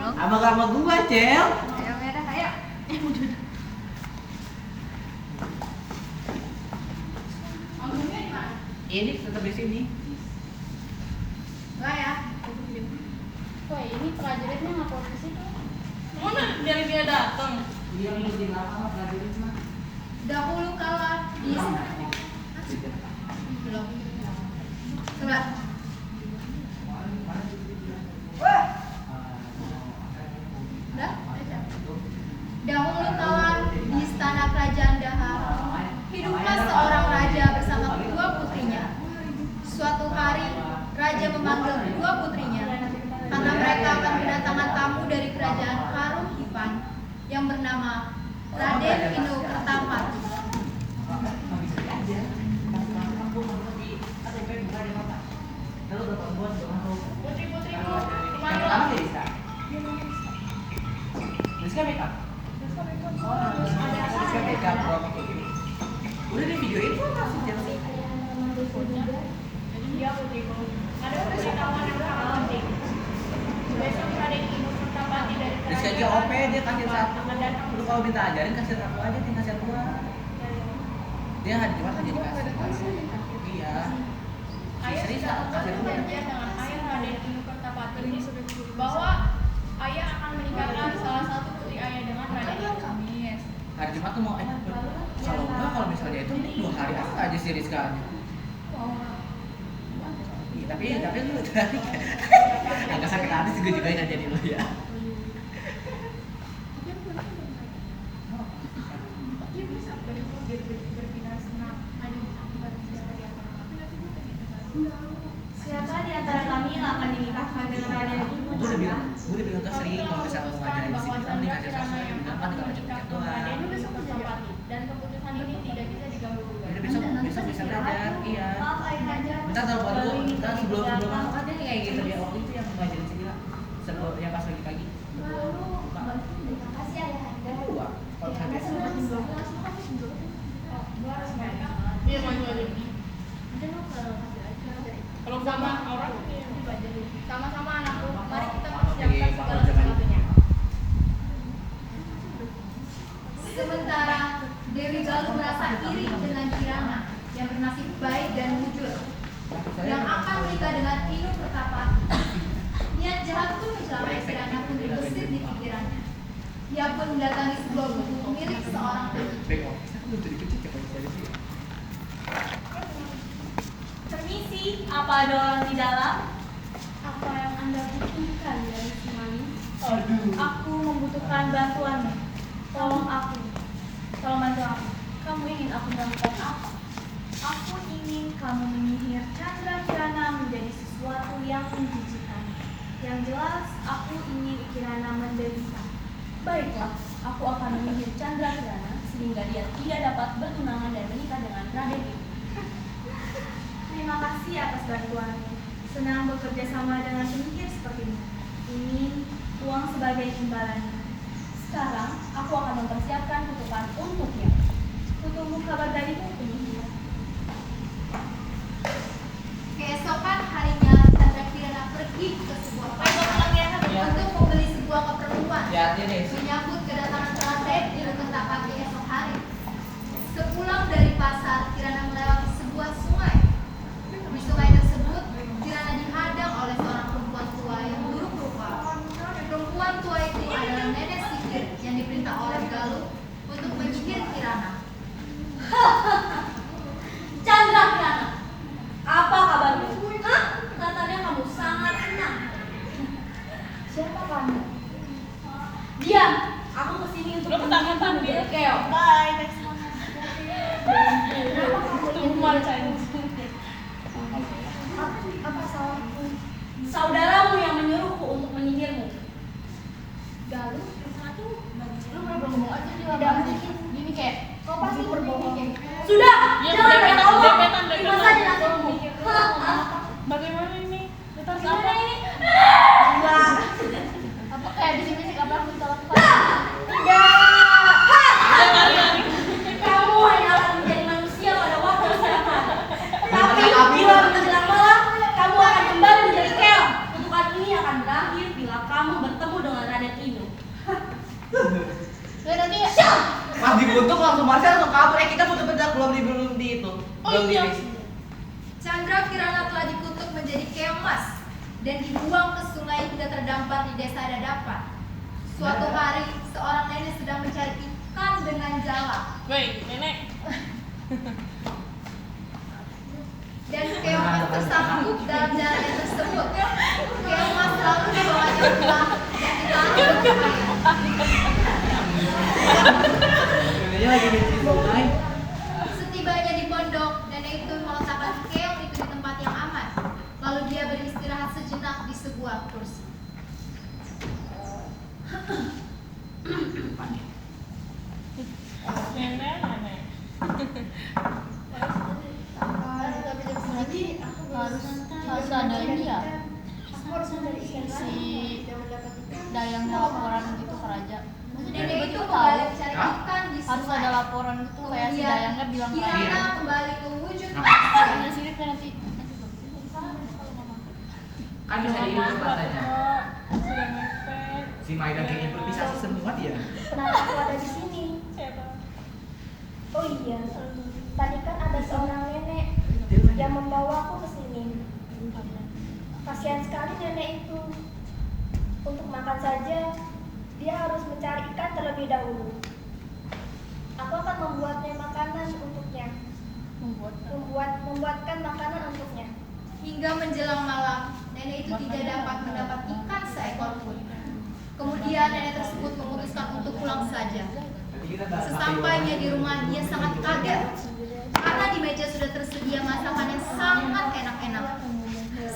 Sama gua, Cel. Ayo merah, ayo. Anggungnya di mana? Ini tetap di sini. Lah ya. Kok ini prajuritnya ngapor ke situ? Mana dari dia datang? Dia ngikutin apa prajurit mah. Dahulu kala di belum. Sebelah. Udah? Dahulu kala di istana kerajaan Dahar hiduplah seorang raja bersama kedua putrinya. Suatu hari raja memanggil kedua putrinya karena mereka akan kedatangan tamu dari kerajaan Haruhipan yang bernama Raden Inu Kertapati. Putri-putriku, Yang pertama sih Rizka. Rizka make up. Rizka make up bro. Udah di videoin kok masih Chelsea. Jadi dia putriku. Ada pemberitahuan yang sangat penting. Besok Raden Inu Kertapati dari Rizka aja OP dia kasih satu. Lu kalau minta ajarin kasih satu aja, tinggal kasih dua. Dia hari Jumat kan jadi kasih. Iya. Ayah Serius sudah tak? membuat Kasih dua. perjanjian dengan ayah Raden Inu Kertapati bahwa ayah akan menikahkan salah satu putri ayah dengan Raden Inu. Hari Jumat tuh mau kalau enggak kalau misalnya itu 2 hari aja sih Rizka. Iya, tapi lu tadi agak sakit hati sih gue juga yang jadi lu ya. Siapa di antara kami yang akan dinikahkan dengan Raden Inu? Gue udah bilang tuh sering kalau misalnya mau ngajarin di sini kan nih kasih satu ya udah kan tinggal ngecek doang. Dan keputusan ini tidak bisa diganggu gugat. Udah besok bisa belajar, iya. Maaf ayah Raja. Bentar tahu baru bentar sebelum masuk aja kayak gitu dia waktu itu yang ngajarin si Gila sebelum yang pas lagi pagi. Terima kasih ayah Anda. Dua kalau saya besok. Iya maju aja. Kalau sama orang Sama-sama anakku, mari kita Oke, persiapkan segala Pak, jangan. sesuatunya. Sementara Dewi Galuh merasa iri dengan Kirana yang bernasib baik dan jujur yang akan menikah dengan Inu Kertapati. Niat jahat pun mencelakai Kirana pun terbesit di pikirannya. Ia pun mendatangi sebuah gubuk milik seorang anak. Bengok. Lu jadi kecil siapa yang saya sih? Permisi, apa ada orang di dalam? Apa yang Anda butuhkan dari si manis? Aduh. Aku membutuhkan bantuanmu. Tolong bantu aku. Kamu ingin aku melakukan apa? Aku ingin kamu menyihir Chandra Kirana menjadi sesuatu yang menjijikan. Yang jelas, aku ingin Kirana menderita. Baiklah, aku akan menyihir Chandra Kirana sehingga dia tidak dapat bertunangan dan menikah dengan Raden itu. Terima kasih atas bantuanmu. Senang bekerja sama dengan penyihir seperti ini. Ini uang sebagai imbalannya. Sekarang aku akan mempersiapkan kutukan untuknya. Kutunggu kabar darimu, penyihir. Keesokan harinya Chandra Kirana pergi ke sebuah pasar untuk membeli sebuah keperluan. Hati-hati nih. Menyambut kedatangan Raden Inu Kertapati esok hari. Sepulang dari pasar, Kirana melewati sebuah sungai. Di sungai tersebut, Kirana dihadang oleh seorang perempuan tua yang buruk rupa. Perempuan tua itu adalah nenek sihir yang diperintah oleh Galuh untuk menyihir Kirana. Chandra Kirana, apa kabarmu? Hah? Katanya kamu sangat senang. Siapa kamu? Diam, aku kesini untuk menjadi dia. Keo. Bye, next one. Kenapa kamu ingin apa salahku? Saudaramu yang menyuruhku untuk menyihirmu. Galuh, Satu, lu berbohong aja di lapangan. Gini kayak, kau pasti berbohong. sudah, Ya, jangan banyak depetan, ngomong. depetan. Terima saja nasibmu. Bagaimana ini? Kita harus Gimana apa? ini? Enggak. Apa kayak bisik-bisik apa yang kita lakukan? Tidak. Ya, lari-lari. Kamu hanya akan menjadi manusia pada waktu siang hari. Tapi Tapi- bila menjelang malam, kamu akan kembali menjadi keong. Kutukan ini akan berakhir bila kamu bertemu dengan Raden Inu. Ya nanti Pas dikutuk langsung Marsha langsung kabur. Kita putus bedak belum di itu. Belum iya. di Chandra Kirana telah dikutuk menjadi kemas dan dibuang ke sungai hingga terdampar di desa Dadapan. Suatu hari, seorang nenek sedang mencari ikan dengan jala Woi, nenek. dan kemas tersangkut dalam jalannya tersebut. Kemas lalu dibawanya pulang dan ditaruh ke sungai. Ini lagi di sungai. Setibanya di pondok, nenek itu meletakkan keong itu di tempat yang aman. Lalu dia beristirahat sejenak di sebuah kursi. Nenek. harus ada ini ya, si Dayangnya laporan gitu ke raja. Maksudnya Nenek dia itu tuh kembali tahu mencari Hah? ikan di harus sungai. ada laporan gitu kayak si Dayangnya bilang ke raja. Kirana kembali ke wujud Hanya siripnya nanti. Kan bisa diinput katanya. Sudah mepet. Si Maida kayak improvisasi semua dia. Kenapa aku ada di sini? Siapa? Oh iya, tadi kan ada seorang nenek yang membawaku ke sini. Kasihan sekali nenek itu. Untuk makan saja, dia harus mencari ikan terlebih dahulu. Aku akan membuatnya makanan untuknya. Membuatkan makanan untuknya. hingga menjelang malam. Nenek itu tidak dapat mendapat ikan seekor pun. Kemudian nenek tersebut memutuskan untuk pulang saja. Sesampainya di rumah, dia sangat kaget karena di meja sudah tersedia masakan yang sangat enak-enak.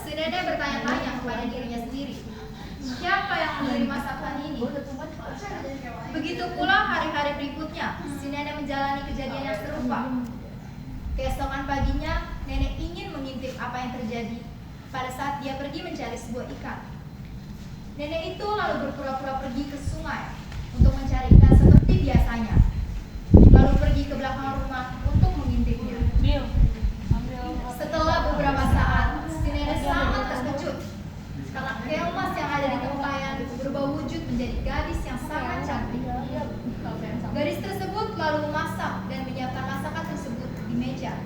Si nenek bertanya-tanya kepada dirinya sendiri, siapa yang memberi masakan ini? Begitu pula hari-hari berikutnya, si nenek menjalani kejadian yang serupa. Keesokan paginya, nenek ingin mengintip apa yang terjadi pada saat dia pergi mencari sebuah ikan. Nenek itu lalu berpura-pura pergi ke sungai untuk mencari ikan seperti biasanya, lalu pergi ke belakang rumah untuk mengintipnya. Bill, ambil. Setelah beberapa saat, si nenek sangat terkejut karena kemas yang ada di tempayan berubah wujud menjadi gadis yang sangat cantik. Gadis tersebut lalu memasak dan menyiapkan masakan tersebut di meja.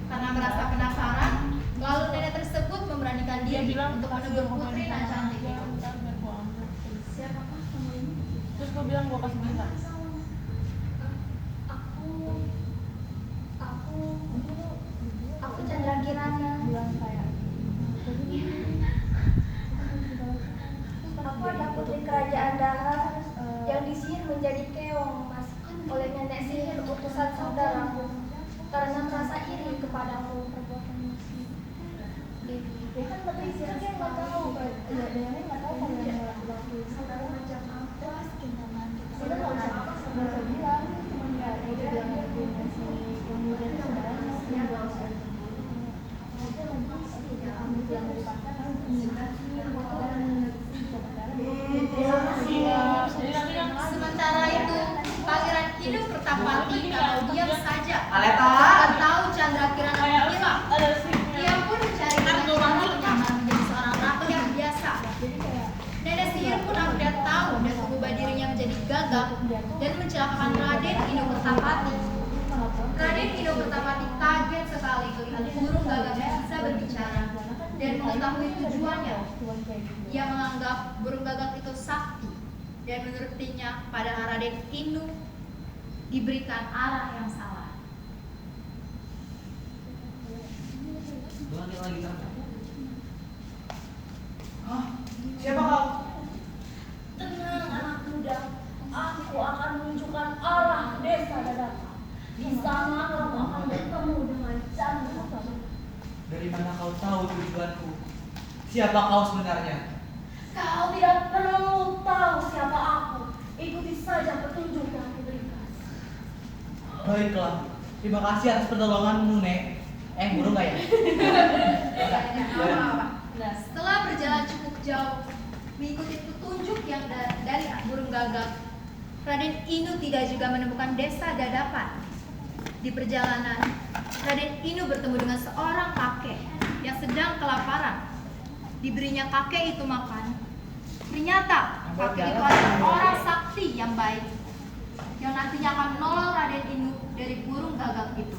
Karena merasa penasaran, lalu nenek tersebut memberanikan Dia diri bilang untuk menegur putri nan cantik itu. Siapakah kamu ini? Terus gue bilang gue kasih bintang. Aku Chandra Kirana. Aku adalah putri kerajaan Daha yang disihir menjadi keong mas oleh nenek sihir utusan saudaraku karena merasa iri kepadamu. Kan tapi sihir dia nggak tahu, dia nggak tahu kalau yang lakuin saudara macam apa. Kita nggak bisa bilang, cuma nggak ada dia bilang si yang muda itu saudaranya dia bilang Sementara itu, Pangeran Inu Pertapati kalau diam saja. Aleta. Tak tahu Chandra Kirana menghilang. Ada sih. Dia pun mencari dengan cara menyamar menjadi seorang ratu yang biasa. Nenek sihir pun sudah tahu dan mengubah dirinya menjadi gagak dan mencelakakan Raden Inu Pertapati. Raden Inu Pertapati kaget sekali melihat burung gagak yang bisa berbicara dan mengetahui tujuannya. Ia menganggap burung gagak itu sakti dan menurutinya, padahal Raden Inu diberikan arah yang salah. Lagi kan? Siapa kau? Tenang anak muda, aku akan menunjukkan arah desa Dadapan. Di sana kamu akan bertemu dengan Chandra. Dari mana kau tahu tujuanku? Siapa kau sebenarnya? Kau tidak perlu tahu siapa aku. Ikuti saja petunjuk yang aku berikan. Baiklah, terima kasih atas pertolonganmu, Nek. Burung nggak ya? Setelah berjalan cukup jauh mengikuti petunjuk yang dari burung gagak, Raden Inu tidak juga menemukan desa Dadapan. Di perjalanan, Raden Inu bertemu dengan seorang kakek yang sedang kelaparan. Diberinya kakek itu makan. Ternyata Kakek itu adalah orang sakti yang baik, yang nantinya akan menolong Raden Inu dari burung gagak itu.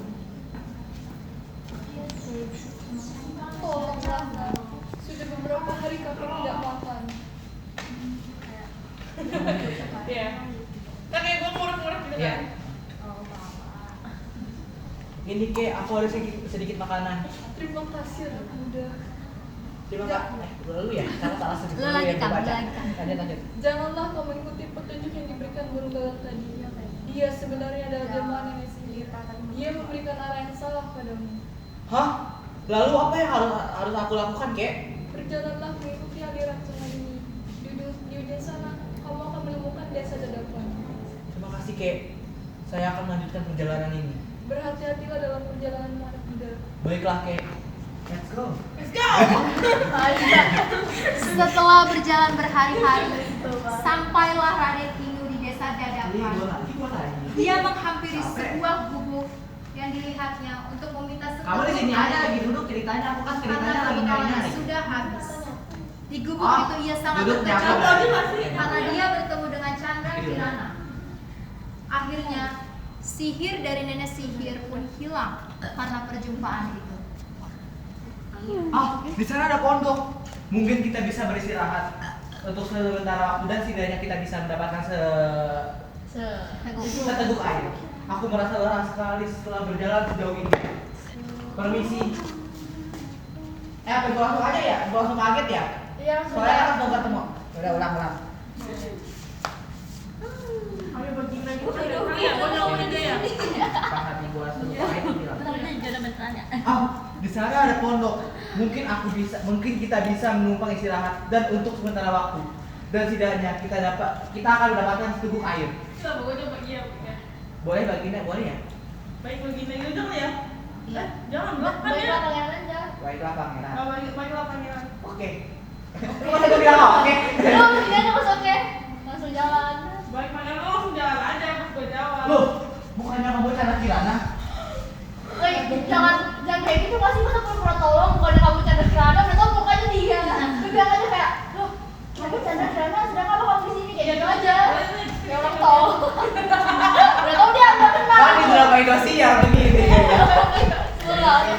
Tolonglah, sudah beberapa hari kakek tidak makan. Iya. Kan kayak gue ngurut-ngurut gitu Iya. kan. Ini Kek, aku ada sedikit makanan. Terima kasih anak muda. Terima kasih. Lalu ya, salah sedikit Lu dulu lagi ya Kak, baca. lu lagi, Kak. Lanjut. Janganlah kau mengikuti petunjuk yang diberikan burung gagak tadi. Dia sebenarnya adalah jelmaan nenek sihir. Dia memberikan arah yang salah padamu. Hah? Lalu apa yang harus aku lakukan, Kek? Berjalanlah mengikuti aliran sungai ini. Di ujung sana, kamu akan menemukan desa Dadapan. Terima kasih, Kek. Saya akan melanjutkan perjalanan ini. Berhati-hatilah dalam perjalanan anak muda. Baiklah, Kek. Let's go. Setelah berjalan berhari-hari, sampailah Raden Inu di desa Dadapan. Dia menghampiri sebuah gubuk yang dilihatnya untuk meminta Kamu di sini aja lagi duduk ceritanya, aku kan ceritanya karena lagi kebetulan nyari. sudah habis. Di gubuk Oh, itu ia sangat duduk terkejut nyampe. karena dia bertemu dengan Chandra Kirana. Akhirnya sihir dari nenek sihir pun hilang karena perjumpaan itu. Ah, di sana ada pondok. Mungkin kita bisa beristirahat untuk sementara waktu dan setidaknya kita bisa mendapatkan seteguk air. Aku merasa lelah sekali setelah berjalan sejauh ini. Permisi. Apa gua langsung aja ya? Gua langsung kaget ya? Iya, langsung. Soalnya kan mau ketemu. Udah ulang. Ayo begini lagi. Iya, gue ngomongin dia ya. Pas hati gua langsung kaget bilang. Bentar jodoh bertanya. Ah, di sana ada pondok. Mungkin kita bisa menumpang istirahat dan untuk sementara waktu. Dan setidaknya kita akan mendapatkan seteguk air. Coba gue coba iya. Boleh baginya, boleh ya? Baik begini aja jangan ya. Iya. Jangan kan ya. Baiklah pangeran aja. Baiklah pangeran. Baiklah pangeran. Oke. Lu masa gue bilang oke? Lo begini aja mas oke. Langsung jalan. Baik pangeran, lo langsung jalan aja pas gue jawab. Loh, bukannya kamu Chandra Kirana? Jangan kayak gitu pasti masa pura-pura tolong bukannya kamu Chandra Kirana udah tau mukanya dia. Lu bilang aja kayak loh kamu Chandra Kirana sedangkan lo kamu di sini kayak gitu aja. Ya orang tolong. Udah tau dia nggak kenal. Kan di drama Indosiar begini. Ulah ya.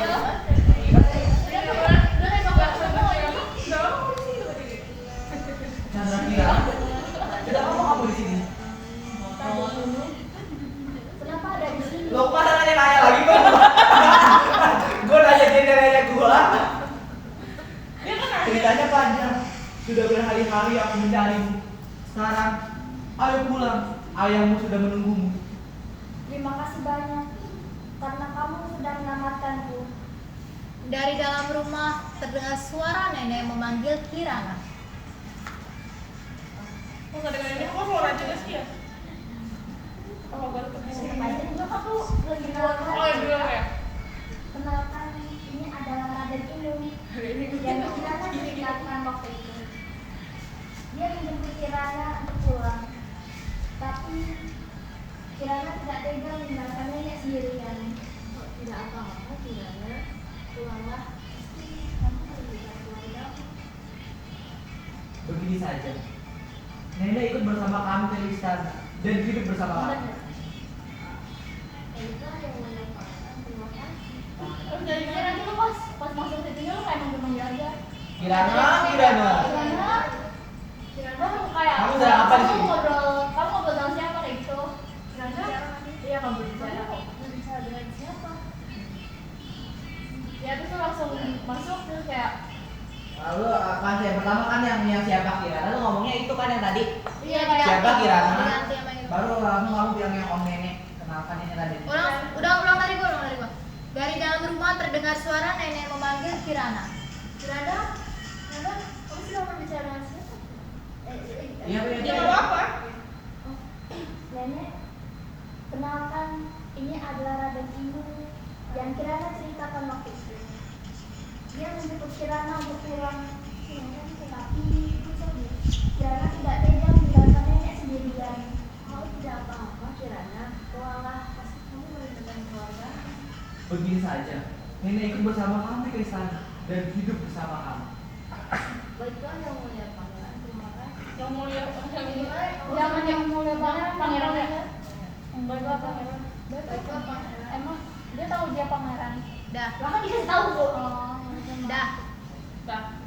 Chandra Kirana. Tidak kamu di sini. Kenapa ada di sini? Lo masa nanya lagi kok? Gue nanya dia nanya gue. Ceritanya panjang. Sudah berhari-hari aku mencarimu. Sekarang, ayo pulang. Ayahmu sudah menunggumu. Terima kasih banyak karena kamu sudah menyelamatkanku. Dari dalam rumah terdengar suara nenek memanggil Kirana. Kok nggak dengerin ini? Kok suara juga sih ya? Oh, baru ketemu. Kenapa tuh lagi keluar? Oh, yang dulu ya? Kenalkan, ini adalah Raden Inu yang Kirana ceritakan waktu itu. Dia menjemput Kirana untuk pulang, tapi Kirana tidak tega meninggalkan nenek sendirian. Tidak apa-apa Kirana, pulanglah. Pasti kamu lebih keluarga. Begini saja. Nenek ikut bersama kami ke istana dan hidup bersama kami. Itu yang menyampaikan terima kasih. Terus dari kira nanti lu pas masuk ke sini lu kayak manggil aja. Kirana. Kirana lu kayak Kamu sedang apa di sini? kamu ngobrol dengan siapa kayak gitu? Kirana? Iya, kamu berbicara kok. Berbicara dengan siapa? Ya terus lu langsung masuk terus kayak Lalu pas yang pertama kan yang siapa Kirana? Lu ngomongnya itu kan yang tadi. iya kayak Siapa Kirana? Diganti sama itu. Baru langsung kamu bilang yang om nenek. Kenalkan ini tadi. Ulang dari gua. Dari dalam rumah terdengar suara nenek memanggil Kirana. Kirana, kamu sudah berbicara dengan siapa? Iya, Ya nggak apa-apa. Nenek, kenalkan ini adalah Raden Inu yang Kirana ceritakan waktu itu. Dia menjemput Kirana untuk pulang, tetapi Kirana tidak tega meninggalkan nenek sendirian. Kau tidak apa-apa Kirana, pulanglah pasti kamu merindukan keluarga. Begini saja. Nenek ikut bersama kami ke istana dan hidup bersama kami. Baiklah yang mulia pangeran, terima kasih. Yang mulia, Jangan yang mulia banget, pangeran ya. Yang baik banget pangeran. Emang dia tahu dia pangeran. Dah. Bahkan dikasih tahu kok. Dah.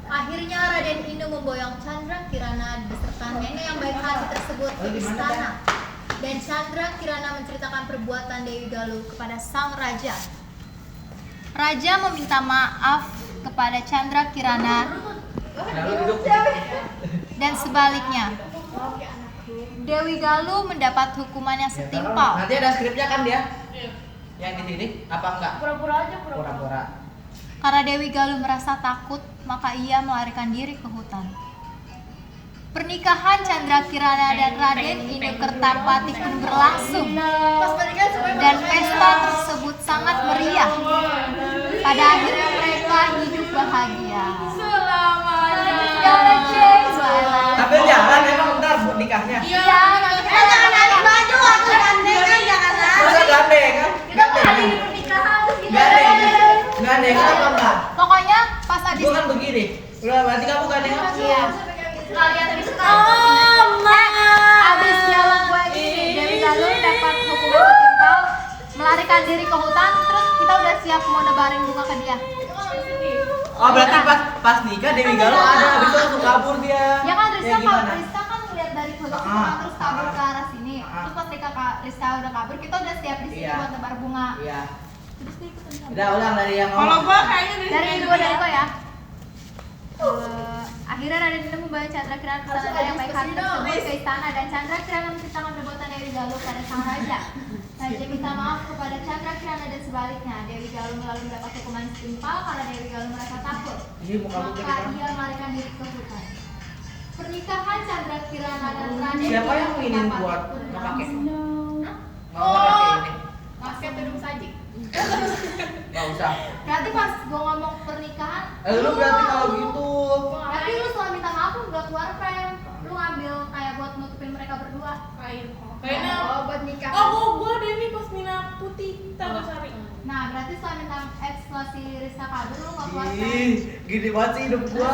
Akhirnya Raden Inu memboyong Chandra Kirana beserta nenek yang baik hati tersebut ke istana. Dan Chandra Kirana menceritakan perbuatan Dewi Galuh kepada sang raja. Raja meminta maaf kepada Chandra Kirana Lalu duduk. dan sebaliknya. Dewi Galuh mendapat hukuman yang setimpal. Nanti ada skripnya kan dia? Yang di sini apa enggak? Pura-pura aja pura-pura. Pura-pura. Karena Dewi Galuh merasa takut, maka ia melarikan diri ke hutan. Pernikahan Chandra Kirana dan Raden Inu Kertapati pun berlangsung. Dan pesta tersebut sangat meriah. Pada akhirnya mereka hidup bahagia. Tapi jangan emang bentar buat nikahnya. Jangan naik baju atau gandeng kan jangan Masa gandeng kan? Kita mau hari ini pernikahan terus kita Gandeng apa enggak? Pokoknya pas abis Gua kan begini. Udah berarti kamu gandeng apa? iya, sekalian tadi sekali. abis dialog gue ini, Dewi Galuh dapat hukuman setimpal, melarikan diri ke hutan, terus kita udah siap mau nebarin bunga ke dia. Oh berarti pas nikah Dewi Galuh ada, habis itu langsung kabur dia. Ya kan Rizka, gimana? Rizka kan ngeliat dari foto Ah, bunga terus kabur ah. ke arah sini. Terus pas Rizka udah kabur, kita udah siap di sini Iya. buat nebar bunga. Iya. Terus dia ikutan kabur. Udah ulang dari yang Kalau ngomong. gua kayaknya Dari gue ya. Akhirnya Raden Inu membawa Chandra Kirana bersama yang baik hati tersebut ke istana dan Chandra Kirana menceritakan perbuatan Dewi Galuh pada sang raja. Raja minta maaf kepada Chandra Kirana dan sebaliknya. Dewi Galuh lalu mendapat hukuman setimpal karena Dewi Galuh merasa takut. Ini muka lu Maka ia melarikan diri ke hutan. Pernikahan Chandra Kirana dan Raden Siapa yang Inu ingin Kertapati buat pun mau pakai? berlangsung. Mau pakai ini? Pakai tudung sajik. Enggak usah. Berarti pas gue ngomong pernikahan, Lu berarti kalau gitu. tapi lu setelah minta maaf lu gak keluar frame. Lu ngambil kayak buat nutupin mereka berdua. kayaknya buat nikah. gua Dewi pas Mina putih tanggal sari. Nah, berarti setelah minta setelah si Rizka kabur lu gak keluar frame. Ih, gini banget sih hidup gua.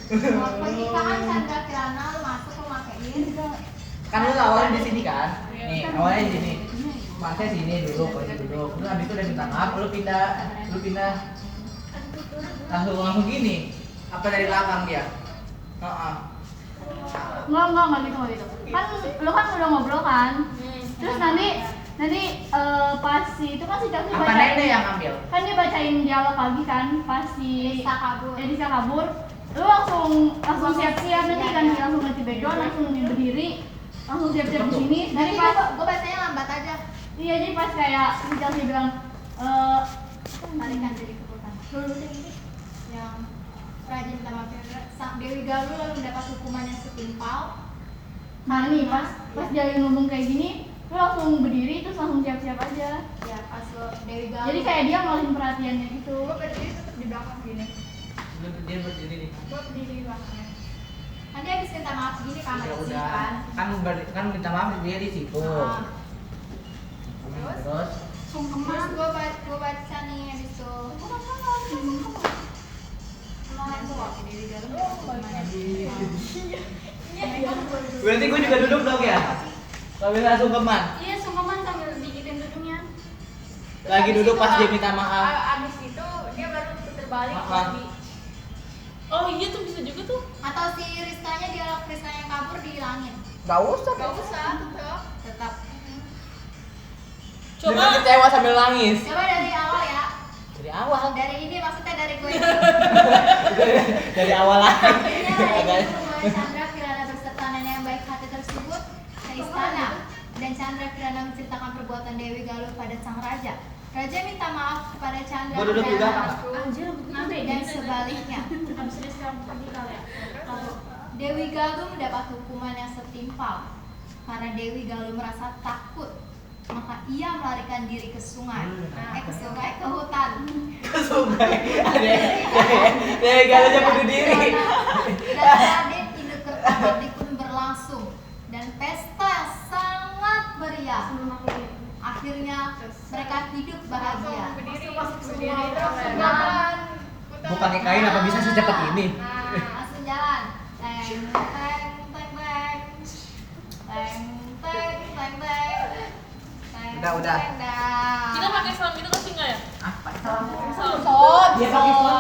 Buat pernikahan Chandra Kirana lu masuk lu makein. Kan lu awalnya di sini kan? Nih, awalnya di sini. Makanya sini dulu, duduk. Terus habis itu udah minta maaf, lu pindah. Langsung gini. Apa dari belakang dia? Heeh. Enggak gitu. Kan lu kan udah ngobrol kan. Terus nanti pas si itu kan si Chelsea Apa nenek yang ambil? kan dia bacain dialog lagi kan pas si Rizka kabur. Rizka kabur. Lu langsung siap-siap nanti kan langsung ganti background, langsung berdiri, langsung siap-siap di sini. Jadi Dari pas gue bacanya lambat aja. iya jadi pas kayak si Chelsea bilang Larikan diri ke hutan. Yang Raja minta maaf. Sang Dewi Galuh lalu mendapat hukuman yang setimpal. nah nih pas dia ngomong kayak gini, lu langsung berdiri terus langsung siap-siap aja. Ya pas lo Dewi Galuh. Jadi kayak dia ngalihin perhatiannya gitu. gue berdiri tetap di belakang gini. Dia berdiri nih. Gue berdiri di belakangnya. Kan dia habis minta maaf gini kan Ya di sini udah. kan. Kan minta maaf dia di situ. Ah. Terus Terus gue baca nih habis itu. Kemarin tuh waktu Dewi Galuh hukumannya. berarti gua juga duduk dong ya? Sambil langsung keman. Iya, sungkeman sambil digitin duduknya. Lagi duduk pas dia minta maaf. Abis itu dia baru puter balik Maaf. lagi. Oh iya tuh bisa juga tuh. Atau si Rizkanya dialog Rizka yang kabur dihilangin. Gak usah. Gak usah, tetap. Coba Coba kecewa sambil nangis. Coba dari awal ya. Dari awal. Dari ini maksudnya dari gue. Dari awal lagi. Akhirnya Raden Inu membawa Chandra Kirana beserta nenek yang baik hati tersebut ke istana. Dan Chandra Kirana menceritakan perbuatan Dewi Galuh pada sang raja. Raja minta maaf kepada Chandra Gua duduk juga, Kak. Anjir, nanti dan sebaliknya. habis Rizka pergi kali ya. Dewi Galuh mendapat hukuman yang setimpal karena Dewi Galuh merasa takut, maka ia melarikan diri ke sungai, ke hutan. Ke sungai. Ada galuhnya bunuh diri. Dan Raden Inu Kertapati pun berlangsung dan pesta yang sangat meriah. Akhirnya mereka hidup bahagia. Mau pakai kain apa bisa secepat ini? Langsung jalan. Teng teng teng teng. udah. Kita pakai salam gitu kan enggak ya? Ah, pakai salam. Salam. Sob, Dia pakai salam